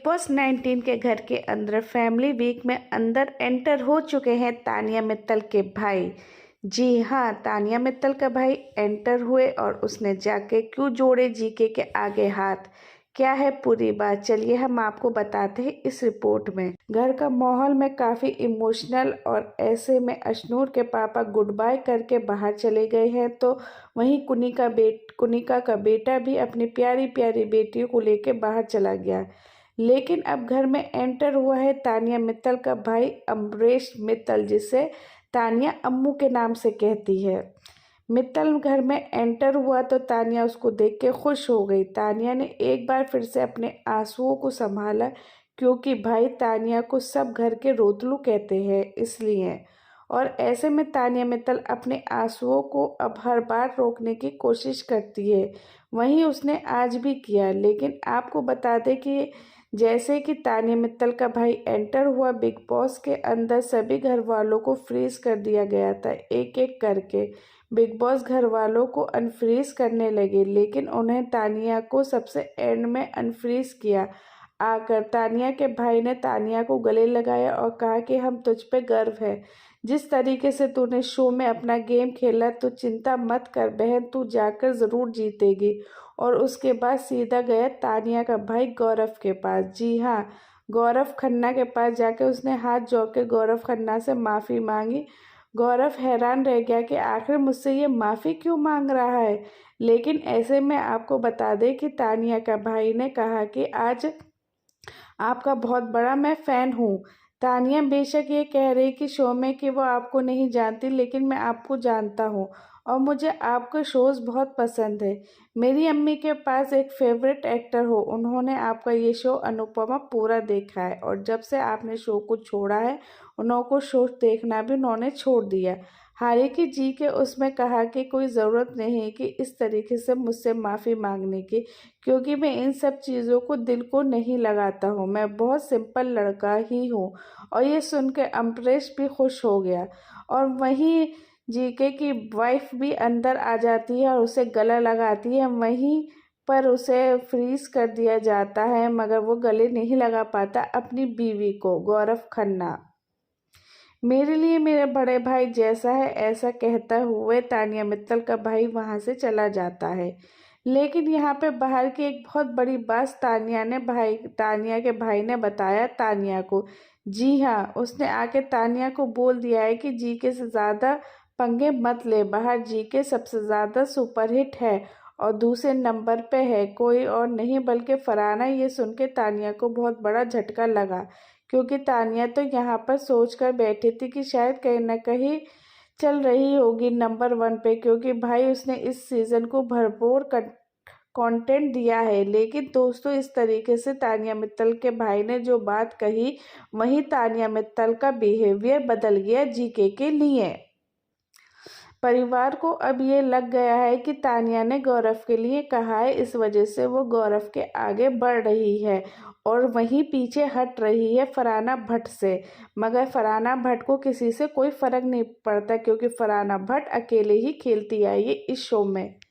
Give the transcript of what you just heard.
Boss 19 के घर के अंदर फैमिली वीक में अंदर एंटर हो चुके हैं तानिया मित्तल के भाई। जी हाँ, तानिया मित्तल का भाई एंटर हुए और उसने जाके क्यों जोड़े जीके के आगे हाथ। क्या है पूरी बात, चलिए हम आपको बताते हैं इस रिपोर्ट में। घर का माहौल में काफ़ी इमोशनल और ऐसे में अशनूर के पापा गुड बाय करके बाहर चले गए हैं, तो वहीं कुनिका का बेटा भी अपनी प्यारी प्यारी बेटियों को लेके बाहर चला गया। लेकिन अब घर में एंटर हुआ है तानिया मित्तल का भाई अमरेश मित्तल, जिसे तानिया अम्मू के नाम से कहती है। मित्तल घर में एंटर हुआ तो तानिया उसको देख के खुश हो गई। तानिया ने एक बार फिर से अपने आंसुओं को संभाला, क्योंकि भाई तानिया को सब घर के रोतलू कहते हैं इसलिए। और ऐसे में तानिया मित्तल अपने आंसुओं को अब हर बार रोकने की कोशिश करती है। वहीं उसने आज भी किया। लेकिन आपको बता दें कि जैसे कि तानिया मित्तल का भाई एंटर हुआ, बिग बॉस के अंदर सभी घर वालों को फ्रीज कर दिया गया था। एक एक करके बिग बॉस घर वालों को अनफ्रीज करने लगे, लेकिन उन्हें तानिया को सबसे एंड में अनफ्रीज किया। आकर तानिया के भाई ने तानिया को गले लगाया और कहा कि हम तुझ पे गर्व है। जिस तरीके से तूने शो में अपना गेम खेला, तो चिंता मत कर बहन, तू जाकर ज़रूर जीतेगी। और उसके बाद सीधा गया तानिया का भाई गौरव के पास। जी हाँ, गौरव खन्ना के पास जाके उसने हाथ जोड़ के गौरव खन्ना से माफ़ी मांगी। गौरव हैरान रह गया कि आखिर मुझसे ये माफ़ी क्यों मांग रहा है। लेकिन ऐसे में आपको बता दें कि तानिया का भाई ने कहा कि आज आपका बहुत बड़ा मैं फ़ैन हूँ। तानिया बेशक ये कह रही कि शो में कि वो आपको नहीं जानती, लेकिन मैं आपको जानता हूँ और मुझे आपके शोज़ बहुत पसंद है। मेरी अम्मी के पास एक फेवरेट एक्टर हो, उन्होंने आपका ये शो अनुपमा पूरा देखा है, और जब से आपने शो को छोड़ा है उनको शो देखना भी उन्होंने छोड़ दिया। हालांकि जी के उसमें कहा कि कोई ज़रूरत नहीं है कि इस तरीके से मुझसे माफ़ी मांगने की, क्योंकि मैं इन सब चीज़ों को दिल को नहीं लगाता हूँ, मैं बहुत सिंपल लड़का ही हूँ। और ये सुन के अम्बरेश भी खुश हो गया। और वहीं जीके की वाइफ भी अंदर आ जाती है और उसे गला लगाती है। वहीं पर उसे फ्रीज कर दिया जाता है, मगर वो गले नहीं लगा पाता अपनी बीवी को, गौरव खन्ना। मेरे लिए मेरे बड़े भाई जैसा है, ऐसा कहता हुए तानिया मित्तल का भाई वहां से चला जाता है। लेकिन यहाँ पे बाहर की एक बहुत बड़ी बात तानिया के भाई ने बताया तानिया को। जी हाँ, उसने आके तानिया को बोल दिया है कि जीके से ज़्यादा पंगे मत ले, बाहर जीके सबसे ज़्यादा सुपरहिट है और दूसरे नंबर पे है कोई और नहीं बल्कि फरहाना। ये सुन के तानिया को बहुत बड़ा झटका लगा, क्योंकि तानिया तो यहाँ पर सोच कर बैठी थी कि शायद कहीं ना कहीं चल रही होगी नंबर 1 पे, क्योंकि भाई उसने इस सीज़न को भरपूर कंटेंट दिया है। लेकिन दोस्तों, इस तरीके से तानिया मित्तल के भाई ने जो बात कही, वहीं तानिया मित्तल का बिहेवियर बदल गया जीके के लिए। परिवार को अब ये लग गया है कि तानिया ने गौरव के लिए कहा है, इस वजह से वो गौरव के आगे बढ़ रही है और वहीं पीछे हट रही है फरहाना भट्ट से। मगर फरहाना भट्ट को किसी से कोई फर्क नहीं पड़ता, क्योंकि फरहाना भट्ट अकेले ही खेलती आई है इस शो में।